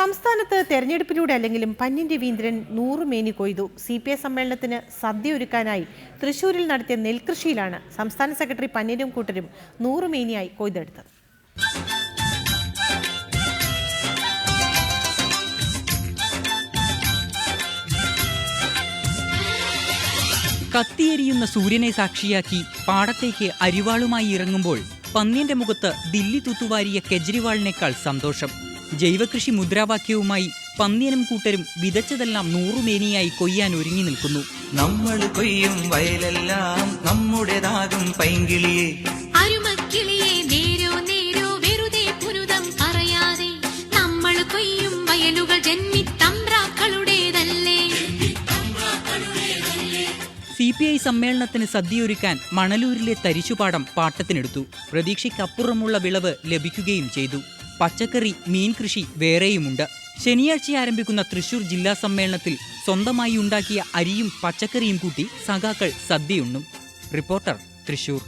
സംസ്ഥാനത്ത് തെരഞ്ഞെടുപ്പിലൂടെ അല്ലെങ്കിലും പന്ന്യൻ രവീന്ദ്രൻ 100 മേനി കൊയ്തു. CPI സമ്മേളനത്തിന് സദ്യ ഒരുക്കാനായി തൃശൂരിൽ നടത്തിയ നെൽകൃഷിയിലാണ് സംസ്ഥാന സെക്രട്ടറി പന്ന്യനും കൂട്ടരും 100 മേനിയായി കൊയ്തെടുത്തത്. കത്തിയെരിയുന്ന സൂര്യനെ സാക്ഷിയാക്കി പാടത്തേക്ക് അരിവാളുമായി ഇറങ്ങുമ്പോൾ പന്ന്യന്റെ മുഖത്ത് ദില്ലി തൂത്തുവാരിയ കെജ്രിവാളിനേക്കാൾ സന്തോഷം. ജൈവകൃഷി മുദ്രാവാക്യവുമായി പന്ന്യനും കൂട്ടരും വിതച്ചതെല്ലാം 100 മേനിയായി കൊയ്യാൻ ഒരുങ്ങി നിൽക്കുന്നു. നമ്മൾ കൊയ്യും വയലെല്ലാം നമ്മുടേതാകും പൈങ്കിളിയെ, അരുമക്കിളിയെ നേരോ നേരോ വെറുതെ പുരുതം പറയാതെ നമ്മൾ കൊയ്യും വയലുകൾ ജന്മിത്തമ്പ്രാക്കളുടേതല്ലേ. CPI സമ്മേളനത്തിന് സദ്യയൊരുക്കാൻ മണലൂരിലെ തരിശുപാടം പാട്ടത്തിനെടുത്തു. പ്രതീക്ഷയ്ക്കപ്പുറമുള്ള വിളവ് ലഭിക്കുകയും ചെയ്തു. പച്ചക്കറി, മീൻ കൃഷി വേറെയുമുണ്ട്. ശനിയാഴ്ച ആരംഭിക്കുന്ന തൃശൂർ ജില്ലാ സമ്മേളനത്തിൽ സ്വന്തമായി ഉണ്ടാക്കിയ അരിയും പച്ചക്കറിയും കൂട്ടി സഖാക്കൾ സദ്യയുണ്ണും. റിപ്പോർട്ടർ, തൃശൂർ.